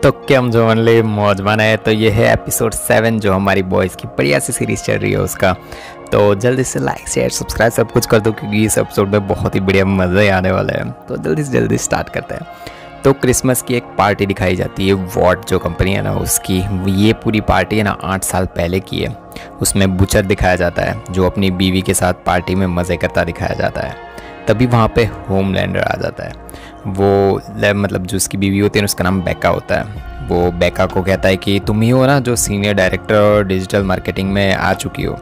तो क्या जो मनले मौज है। तो ये है एपिसोड 7 जो हमारी बॉयज़ की बढ़िया सी सीरीज़ चल रही है उसका। तो जल्दी से लाइक शेयर सब्सक्राइब सब कुछ कर दो क्योंकि इस एपिसोड में बहुत ही बढ़िया मज़े आने वाले हैं। तो जल्दी से जल्दी स्टार्ट करते हैं। तो क्रिसमस की एक पार्टी दिखाई जाती है, वॉट जो कंपनी है ना उसकी। ये पूरी पार्टी है ना 8 साल पहले की है। उसमें बुचर दिखाया जाता है जो अपनी बीवी के साथ पार्टी में मज़े करता दिखाया जाता है। तभी वहाँ पे होमलैंडर आ जाता है। वो मतलब जो उसकी बीवी होती है उसका नाम बेका होता है। वो बेका को कहता है कि तुम ही हो ना जो सीनियर डायरेक्टर डिजिटल मार्केटिंग में आ चुकी हो।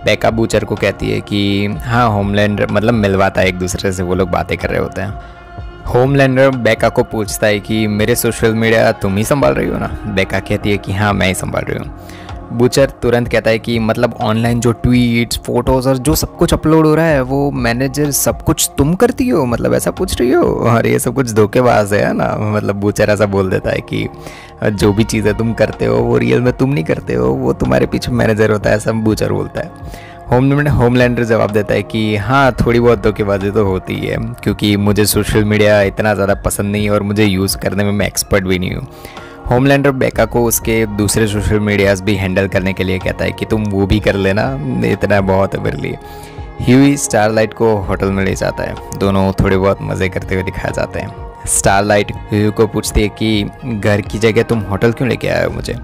बेका बूचर को कहती है कि हाँ, होमलैंडर मतलब मिलवाता है एक दूसरे से, वो लोग बातें कर रहे होते हैं। होमलैंडर बेका को पूछता है कि मेरे सोशल मीडिया तुम ही संभाल रही हो ना। बेका कहती है कि हाँ, मैं ही संभाल रही हूँ। बूचर तुरंत कहता है कि मतलब ऑनलाइन जो ट्वीट्स फोटोज़ और जो सब कुछ अपलोड हो रहा है वो मैनेजर सब कुछ तुम करती हो, मतलब ऐसा पूछ रही हो। और ये सब कुछ धोखेबाज है ना। मतलब बूचर ऐसा बोल देता है कि जो भी चीज़ें तुम करते हो वो रियल में तुम नहीं करते हो, वो तुम्हारे पीछे मैनेजर होता है, ऐसा बूचर बोलता है। होमलैंडर जवाब देता है कि हाँ, थोड़ी बहुत धोखेबाजी तो होती है क्योंकि मुझे सोशल मीडिया इतना ज़्यादा पसंद नहीं है और मुझे यूज़ करने में मैं एक्सपर्ट भी नहीं हूँ। होमलैंडर बेका को उसके दूसरे सोशल मीडियाज़ भी हैंडल करने के लिए कहता है कि तुम वो भी कर लेना, इतना बहुत है मेरे लिए। ह्यूई स्टारलाइट को होटल में ले जाता है। दोनों थोड़े बहुत मज़े करते हुए दिखाए जाते हैं। स्टारलाइट ह्यूई को पूछती है कि घर की जगह तुम होटल क्यों लेके आए हो मुझे।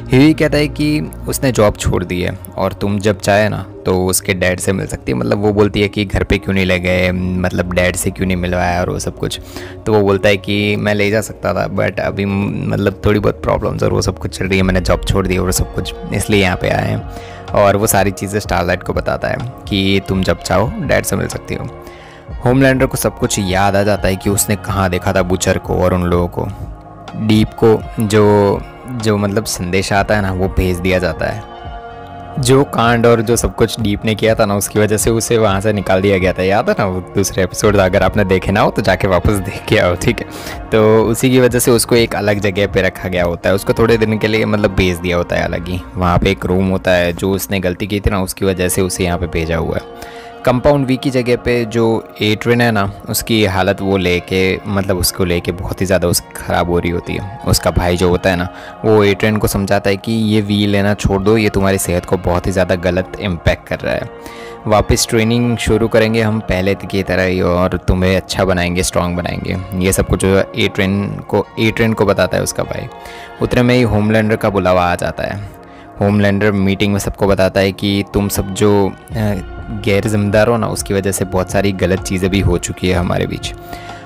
ह्यूई कहता है कि उसने जॉब छोड़ दी है और तुम जब चाहे ना तो उसके डैड से मिल सकती है। मतलब वो बोलती है कि घर पे क्यों नहीं ले गए, मतलब डैड से क्यों नहीं मिलवाया और वो सब कुछ। तो वो बोलता है कि मैं ले जा सकता था बट अभी मतलब थोड़ी बहुत प्रॉब्लम्स और वो सब कुछ चल रही है, मैंने जॉब छोड़ दी और सब कुछ, इसलिए यहाँ पे आए हैं। और वो सारी चीज़ें स्टारलाइट को बताता है कि तुम जब चाहो डैड से मिल सकती हो। होमलैंडर को सब कुछ याद आ जाता है कि उसने कहाँ देखा था बूचर को और उन लोगों को। डीप को जो मतलब संदेश आता है ना वो भेज दिया जाता है। जो कांड और जो सब कुछ डीप ने किया था ना उसकी वजह से उसे वहाँ से निकाल दिया गया था। याद है ना वो दूसरे एपिसोड, अगर आपने देखे ना हो तो जाके वापस देख के आओ, ठीक है। तो उसी की वजह से उसको एक अलग जगह पे रखा गया होता है। उसको थोड़े दिन के लिए मतलब भेज दिया होता है अलग ही। वहाँ पे एक रूम होता है, जो उसने गलती की थी ना उसकी वजह से उसे यहाँ पे भेजा हुआ है। कंपाउंड वी की जगह पे जो एट्रिन है ना उसकी हालत वो लेके मतलब उसको लेके बहुत ही ज़्यादा उसकी ख़राब हो रही होती है। उसका भाई जो होता है ना वो एट्रिन को समझाता है कि ये वी लेना छोड़ दो, ये तुम्हारी सेहत को बहुत ही ज़्यादा गलत इम्पैक्ट कर रहा है। वापस ट्रेनिंग शुरू करेंगे हम पहले की तरह ही और तुम्हें अच्छा बनाएंगे, स्ट्रॉन्ग बनाएंगे। ये सब कुछ एट्रिन को बताता है उसका भाई। उतने में ही होमलैंडर का बुलावा आ जाता है। होमलैंडर मीटिंग में सबको बताता है कि तुम सब जो गैर जिम्मेदार हो ना उसकी वजह से बहुत सारी गलत चीज़ें भी हो चुकी है हमारे बीच।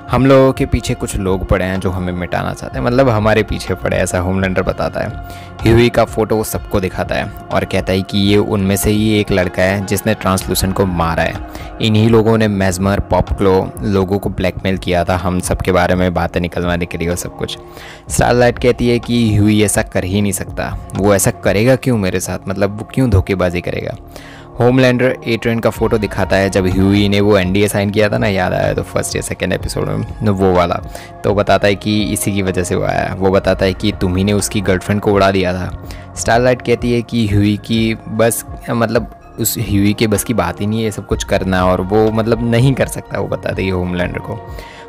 हम लोगों के पीछे कुछ लोग पड़े हैं जो हमें मिटाना चाहते हैं, मतलब हमारे पीछे पड़े, ऐसा होमलैंडर बताता है। ह्यूई का फ़ोटो वो सबको दिखाता है और कहता है कि ये उनमें से ही एक लड़का है जिसने ट्रांसलूसेंट को मारा है। इन्हीं लोगों ने मेजमर पॉपक्लो लोगों को ब्लैकमेल किया था हम सब के बारे में बातें निकलवाने के लिए और सब कुछ। स्टारलाइट कहती है कि ह्यूई ऐसा कर ही नहीं सकता, वो ऐसा करेगा क्यों मेरे साथ, मतलब वो क्यों धोखेबाजी करेगा। होमलैंडर एट्रिन का फोटो दिखाता है जब ह्यूई ने वो एनडीए साइन किया था ना, याद आया तो फर्स्ट या सेकेंड एपिसोड में वो वाला। तो बताता है कि इसी की वजह से वो आया। वो बताता है कि तुम ही ने उसकी गर्लफ्रेंड को उड़ा दिया था। स्टारलाइट कहती है कि ह्यूई की बस मतलब उस ह्यूई के बस की बात ही नहीं है ये सब कुछ करना और वो मतलब नहीं कर सकता, वो बताते है होमलैंडर को।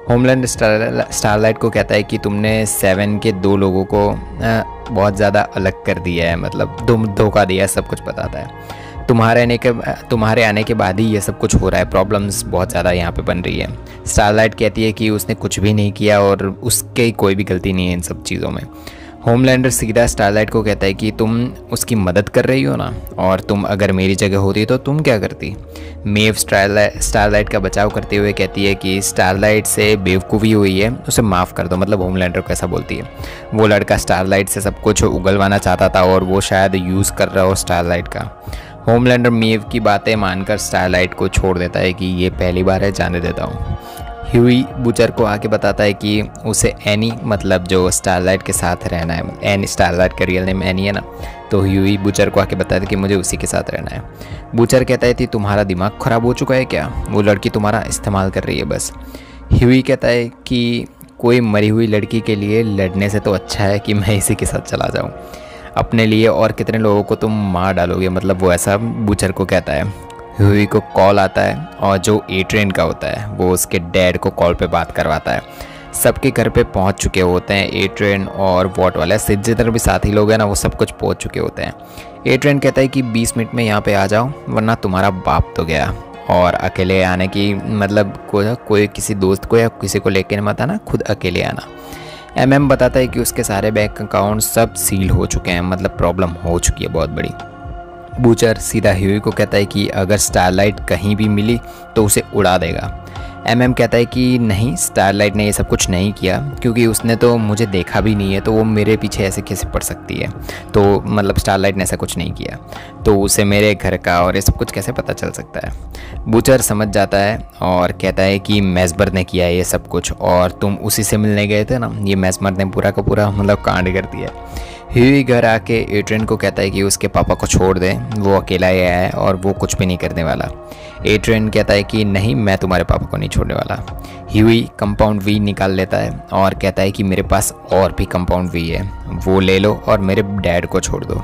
होमलैंड स्टारलाइट को कहता है कि तुमने 7 के 2 लोगों को बहुत ज़्यादा अलग कर दिया है, मतलब धोखा दिया है, सब कुछ बताता है। तुम्हारे आने के बाद ही ये सब कुछ हो रहा है, प्रॉब्लम्स बहुत ज़्यादा यहाँ पे बन रही है। स्टारलाइट कहती है कि उसने कुछ भी नहीं किया और उसकी कोई भी गलती नहीं है इन सब चीज़ों में। होमलैंडर सीधा स्टारलाइट को कहता है कि तुम उसकी मदद कर रही हो ना, और तुम अगर मेरी जगह होती तो तुम क्या करती। मेव स्टारलाइट का बचाव करते हुए कहती है कि स्टारलाइट से बेवकूफ़ी हुई है, उसे माफ़ कर दो। मतलब होमलैंडर को ऐसा बोलती है। वो लड़का स्टारलाइट से सब कुछ उगलवाना चाहता था और वो शायद यूज़ कर रहा हो स्टारलाइट का। होमलैंडर मेव की बातें मानकर स्टारलाइट को छोड़ देता है कि ये पहली बार है, जाने देता हूँ। ह्यूई बूचर को आके बताता है कि उसे एनी, मतलब जो स्टारलाइट के साथ रहना है, एनी स्टारलाइट का रियल नेम एनी है ना, तो ह्यूई बूचर को आके बताता है कि मुझे उसी के साथ रहना है। बूचर कहता है कि तुम्हारा दिमाग ख़राब हो चुका है क्या, वो लड़की तुम्हारा इस्तेमाल कर रही है बस। ह्यूई कहता है कि कोई मरी हुई लड़की के लिए लड़ने से तो अच्छा है कि मैं इसी के साथ चला जाऊँ। अपने लिए और कितने लोगों को तुम मार डालोगे, मतलब वो ऐसा बूचर को कहता है। ह्यूई को कॉल आता है और जो एट्रिन का होता है वो उसके डैड को कॉल पे बात करवाता है। सबके घर पे पहुंच चुके होते हैं। ए ट्रेन और वॉट वाला जितने भी साथी लोग हैं ना वो सब कुछ पहुंच चुके होते हैं। ए ट्रेन कहता है कि 20 मिनट में यहाँ पे आ जाओ वरना तुम्हारा बाप तो गया। और अकेले आने की मतलब कोई किसी दोस्त को या किसी को लेकर मत आना, खुद अकेले आना। एमएम बताता है कि उसके सारे बैंक अकाउंट सब सील हो चुके हैं, मतलब प्रॉब्लम हो चुकी है बहुत बड़ी। बूचर सीधा ह्यूई को कहता है कि अगर स्टारलाइट कहीं भी मिली तो उसे उड़ा देगा। एमएम कहता है कि नहीं, स्टारलाइट ने ये सब कुछ नहीं किया क्योंकि उसने तो मुझे देखा भी नहीं है, तो वो मेरे पीछे ऐसे कैसे पड़ सकती है। तो मतलब स्टारलाइट ने ऐसा कुछ नहीं किया तो उसे मेरे घर का और ये सब कुछ कैसे पता चल सकता है। बूचर समझ जाता है और कहता है कि मैस्बर ने किया है ये सब कुछ और तुम उसी से मिलने गए थे ना। ये मैस्बर ने पूरा का पूरा मतलब कांड कर दिया। ह्यूई घर आके एट्रियन को कहता है कि उसके पापा को छोड़ दे, वो अकेला ही आया है और वो कुछ भी नहीं करने वाला। एट्रियन कहता है कि नहीं, मैं तुम्हारे पापा को नहीं छोड़ने वाला। ह्यूई कंपाउंड वी निकाल लेता है और कहता है कि मेरे पास और भी कंपाउंड वी है, वो ले लो और मेरे डैड को छोड़ दो।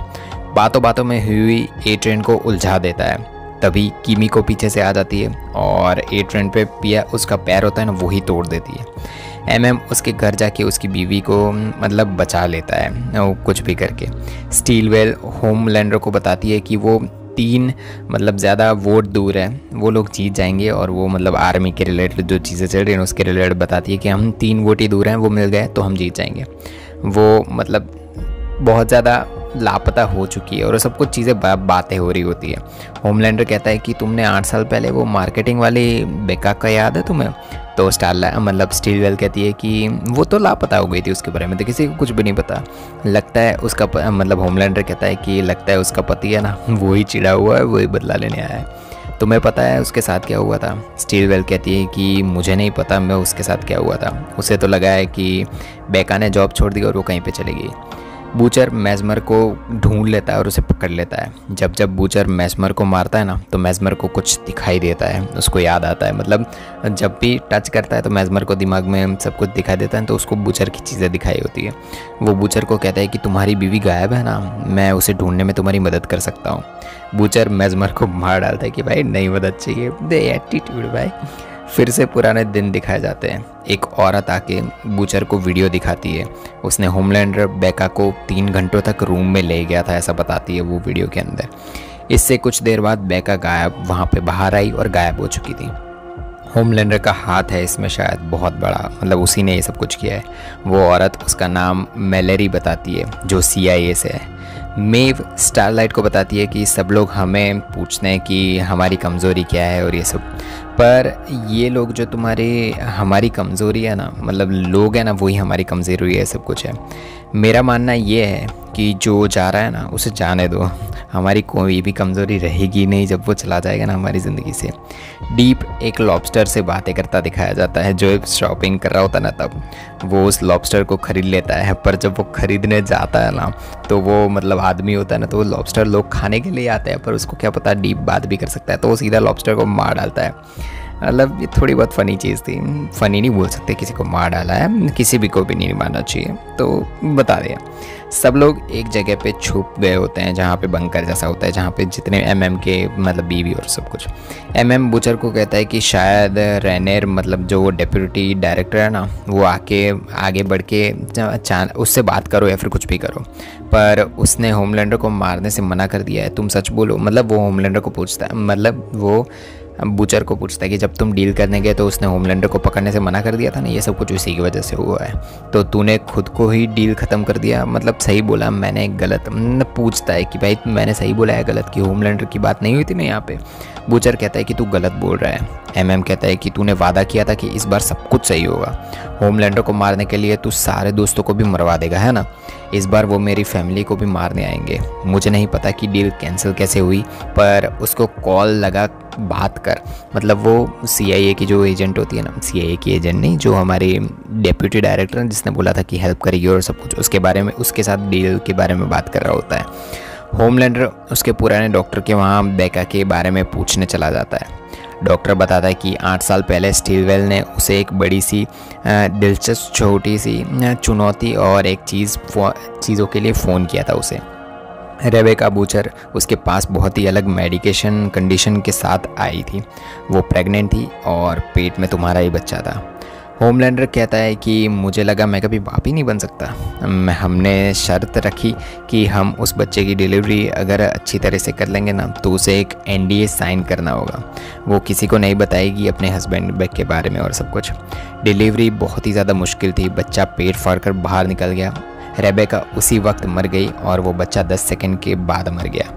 बातों बातों में ह्यूई एट्रियन को उलझा देता है। तभी किमी को पीछे से आ जाती है और एट्रियन पे पिया उसका पैर होता है ना, वही तोड़ देती है। एमएम उसके घर जाके उसकी बीवी को मतलब बचा लेता है वो कुछ भी करके। स्टीलवेल होमलैंडर को बताती है कि वो 3 मतलब ज़्यादा वोट दूर है, वो लोग जीत जाएंगे। और वो मतलब आर्मी के रिलेटेड जो चीज़ें चल रही हैं उसके रिलेटेड बताती है कि हम 3 वोट ही दूर हैं, वो मिल गए तो हम जीत जाएंगे। वो मतलब बहुत ज़्यादा लापता हो चुकी है और सब कुछ चीज़ें बातें हो रही होती है। होमलैंडर कहता है कि तुमने 8 साल पहले वो मार्केटिंग वाली बेका का याद है तुम्हें? तो स्टीलवेल कहती है कि वो तो लापता हो गई थी, उसके बारे में तो किसी को कुछ भी नहीं पता। लगता है उसका मतलब होमलैंडर कहता है कि लगता है उसका पति है ना, वही चिढ़ा हुआ है, वही बदला लेने आया है। तुम्हें पता है उसके साथ क्या हुआ था? स्टीलवेल कहती है कि मुझे नहीं पता मैं उसके साथ क्या हुआ था, उसे तो लगा है कि बेका ने जॉब छोड़ दी और वो कहीं पर चली गई। बूचर मैस्मर को ढूंढ लेता है और उसे पकड़ लेता है। जब बूचर मैस्मर को मारता है ना तो मैस्मर को कुछ दिखाई देता है, उसको याद आता है। मतलब जब भी टच करता है तो मैस्मर को दिमाग में सब कुछ दिखाई देता है, तो उसको बूचर की चीज़ें दिखाई होती है। वो बूचर को कहता है कि तुम्हारी बीवी गायब है ना, मैं उसे ढूंढने में तुम्हारी मदद कर सकता हूँ। बूचर मैस्मर को मार डालता है कि भाई नहीं मदद चाहिए, दे एटीट्यूड भाई। फिर से पुराने दिन दिखाए जाते हैं। एक औरत आके बूचर को वीडियो दिखाती है, उसने होमलैंडर बेका को 3 घंटों तक रूम में ले गया था, ऐसा बताती है वो वीडियो के अंदर। इससे कुछ देर बाद बेका गायब वहाँ पे बाहर आई और गायब हो चुकी थी। होमलैंडर का हाथ है इसमें शायद बहुत बड़ा, मतलब उसी ने ये सब कुछ किया है। वो औरत, उसका नाम मैलेरी बताती है जो CIA से है। मेव स्टारलाइट को बताती है कि सब लोग हमें पूछते हैं कि हमारी कमज़ोरी क्या है और ये सब, पर ये लोग जो हमारी कमज़ोरी है ना, मतलब लोग हैं ना, वही हमारी कमज़ोरी है, सब कुछ है। मेरा मानना ये है कि जो जा रहा है ना उसे जाने दो, हमारी कोई भी कमज़ोरी रहेगी नहीं जब वो चला जाएगा ना हमारी ज़िंदगी से। डीप एक लॉबस्टर से बातें करता दिखाया जाता है, जो शॉपिंग कर रहा होता है ना तब वो उस लॉबस्टर को ख़रीद लेता है। पर जब वो ख़रीदने जाता है ना तो वो मतलब आदमी होता है ना, तो वो लॉबस्टर लोग खाने के लिए आते हैं, पर उसको क्या पता डीप बात भी कर सकता है, तो वो सीधा लॉबस्टर को मार डालता है। मतलब ये थोड़ी बहुत फ़नी चीज़ थी, फ़नी नहीं बोल सकते, किसी को मार डाला है, किसी भी को भी नहीं मारना चाहिए, तो बता दिया। सब लोग एक जगह पे छुप गए होते हैं जहाँ पे बंकर जैसा होता है, जहाँ पे जितने MM के मतलब बीवी और सब कुछ। MM बूचर को कहता है कि शायद रेनेर मतलब जो वो डेप्यूटी डायरेक्टर है ना, वो आगे बढ़ के उससे बात करो या फिर कुछ भी करो, पर उसने होमलैंडर को मारने से मना कर दिया है, तुम सच बोलो। मतलब वो होमलैंडर को पूछता है, मतलब वो बूचर को पूछता है कि जब तुम डील करने गए तो उसने होमलैंडर को पकड़ने से मना कर दिया था ना, ये सब कुछ उसी की वजह से हुआ है, तो तूने खुद को ही डील ख़त्म कर दिया, मतलब सही बोला मैंने गलत? पूछता है कि भाई मैंने सही बोला है गलत, कि होमलैंडर की बात नहीं हुई थी ना यहाँ पे? बूचर कहता है कि तू गलत बोल रहा है। MM कहता है कि तूने वादा किया था कि इस बार सब कुछ सही होगा, होमलैंडर को मारने के लिए तू सारे दोस्तों को भी मरवा देगा, है ना? इस बार वो मेरी फैमिली को भी मारने आएंगे। मुझे नहीं पता कि डील कैंसिल कैसे हुई, पर उसको कॉल लगा, बात कर। मतलब वो CIA की जो एजेंट होती है ना, CIA की एजेंट नहीं, जो हमारे डेप्यूटी डायरेक्टर हैं जिसने बोला था कि हेल्प करेगी और सब कुछ, उसके बारे में, उसके साथ डील के बारे में बात कर रहा होता है। होमलैंडर उसके पुराने डॉक्टर के वहाँ बेका के बारे में पूछने चला जाता है। डॉक्टर बताता है कि 8 साल पहले स्टीलवेल ने उसे एक बड़ी सी दिलचस्प छोटी सी चुनौती और एक चीज़ों के लिए फ़ोन किया था उसे। रेबेका बूचर उसके पास बहुत ही अलग मेडिकेशन कंडीशन के साथ आई थी, वो प्रेग्नेंट थी और पेट में तुम्हारा ही बच्चा था। होमलैंडर कहता है कि मुझे लगा मैं कभी बाप ही नहीं बन सकता। हमने शर्त रखी कि हम उस बच्चे की डिलीवरी अगर अच्छी तरह से कर लेंगे ना तो उसे एक NDA साइन करना होगा। वो किसी को नहीं बताएगी अपने हस्बैंड के बारे में और सब कुछ। डिलीवरी बहुत ही ज़्यादा मुश्किल थी। बच्चा पेट फाड़ कर बाहर निकल गया। रेबेका उसी वक्त मर गई और वो बच्चा 10 सेकंड के बाद मर गया।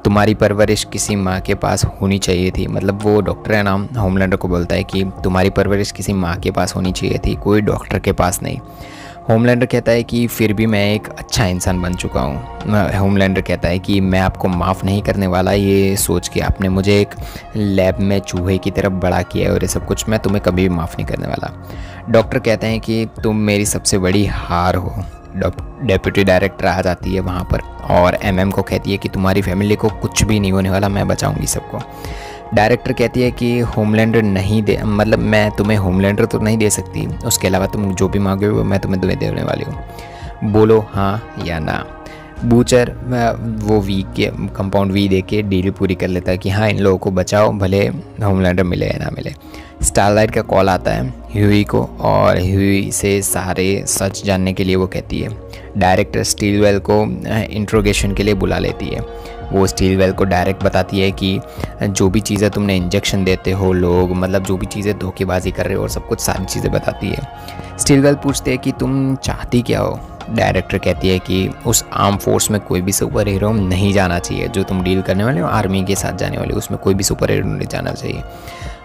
तुम्हारी परवरिश किसी माँ के पास होनी चाहिए थी। मतलब वो डॉक्टर है ना, होमलैंडर को बोलता है कि तुम्हारी परवरिश किसी माँ के पास होनी चाहिए थी, कोई डॉक्टर के पास नहीं। होमलैंडर कहता है कि फिर भी मैं एक अच्छा इंसान बन चुका हूँ। होमलैंडर कहता है कि मैं आपको माफ़ नहीं करने वाला, ये सोच के आपने मुझे एक लैब में चूहे की तरफ बड़ा किया है और ये सब कुछ मैं तुम्हें कभी भी माफ़ नहीं करने वाला। डॉक्टर कहते हैं कि तुम मेरी सबसे बड़ी हार हो। डेप्यूटी डायरेक्टर आ जाती है वहाँ पर और MM को कहती है कि तुम्हारी फैमिली को कुछ भी नहीं होने वाला, मैं बचाऊंगी सबको। डायरेक्टर कहती है कि होमलैंडर नहीं दे, मतलब मैं तुम्हें होमलैंडर तो नहीं दे सकती, उसके अलावा तुम जो भी मांगे वो मैं तुम्हें देने वाली हूँ, बोलो हाँ या ना। बूचर वो वी के कंपाउंड V दे के डील पूरी कर लेता है कि हाँ इन लोगों को बचाओ, भले होमलैंडर मिले या ना मिले। स्टारलाइट का कॉल आता है ह्यूई को और ह्यूई से सारे सच जानने के लिए वो कहती है। डायरेक्टर स्टीलवेल को इंट्रोगेशन के लिए बुला लेती है। वो स्टीलवेल को डायरेक्ट बताती है कि जो भी चीज़ें तुमने इंजेक्शन देते हो लोग, मतलब जो भी चीज़ें धोखेबाजी कर रहे हो और सब कुछ सारी चीज़ें बताती है। स्टीलवेल पूछते हैं कि तुम चाहती क्या हो। डायरेक्टर कहती है कि उस आर्म फोर्स में कोई भी सुपर हीरो नहीं जाना चाहिए, जो तुम डील करने वाले हो आर्मी के साथ जाने वाले, उसमें कोई भी सुपर हीरो नहीं जाना चाहिए।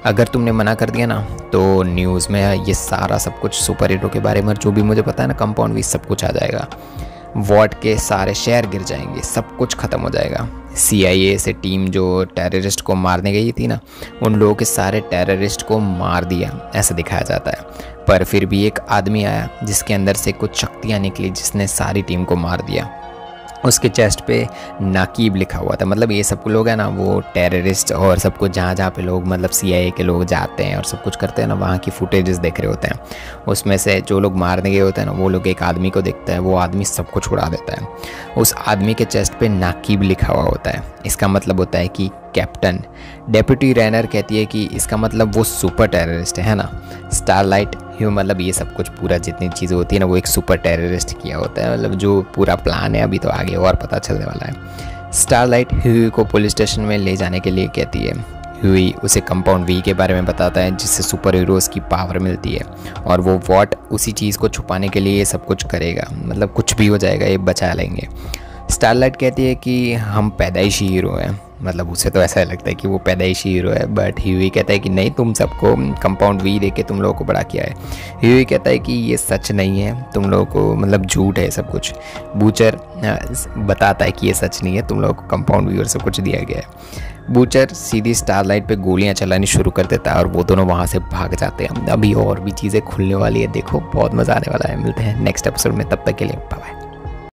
अगर तुमने मना कर दिया ना तो न्यूज़ में ये सारा सब कुछ सुपर हीरो के बारे में जो भी मुझे पता है ना कंपाउंड भी सब कुछ आ जाएगा। वॉट के सारे शहर गिर जाएंगे, सब कुछ ख़त्म हो जाएगा। CIA से टीम जो टेररिस्ट को मारने गई थी ना, उन लोगों के सारे टेररिस्ट को मार दिया ऐसा दिखाया जाता है। पर फिर भी एक आदमी आया जिसके अंदर से कुछ शक्तियाँ निकली, जिसने सारी टीम को मार दिया। उसके चेस्ट पे नाकीब लिखा हुआ था। मतलब ये सब लोग हैं ना, वो टेररिस्ट और सब कुछ जहाँ जहाँ पे लोग मतलब CIA के लोग जाते हैं और सब कुछ करते हैं ना, वहाँ की फुटेजेस देख रहे होते हैं। उसमें से जो लोग मारने गए होते हैं ना, वो लोग एक आदमी को देखता है, वो आदमी सब कुछ उड़ा देता है। उस आदमी के चेस्ट पे नाकीब लिखा हुआ होता है। इसका मतलब होता है कि कैप्टन। डेप्यूटी रैनर कहती है कि इसका मतलब वो सुपर टेररिस्ट है ना। स्टारलाइट मतलब ये सब कुछ पूरा जितनी चीज़ें होती है ना, वो एक सुपर टेररिस्ट किया होता है। मतलब जो पूरा प्लान है अभी तो आगे और पता चलने वाला है। स्टारलाइट ह्यूई को पुलिस स्टेशन में ले जाने के लिए कहती है। ह्यूई उसे कंपाउंड V के बारे में बताता है जिससे सुपर हीरोज़ की पावर मिलती है और वो वॉट उसी चीज़ को छुपाने के लिए ये सब कुछ करेगा। मतलब कुछ भी हो जाएगा, ये बचा लेंगे। स्टारलाइट कहती है कि हम पैदाइशी हीरो हैं। मतलब उसे तो ऐसा लगता है कि वो पैदाइशी हीरो है, बट ह्यूई कहता है कि नहीं, तुम सबको कंपाउंड V दे के तुम लोगों को बड़ा किया है। ह्यूई कहता है कि ये सच नहीं है, तुम लोगों को मतलब झूठ है सब कुछ। बूचर बताता है कि ये सच नहीं है, तुम लोगों को कंपाउंड V और सब कुछ दिया गया है। बूचर सीधी स्टारलाइट पे गोलियां चलानी शुरू कर देता है और वो दोनों वहाँ से भाग जाते हैं। अभी और भी चीज़ें खुलने वाली है, देखो बहुत मज़ा आने वाला है। मिलते हैं नेक्स्ट एपिसोड में, तब तक के लिए बाय बाय।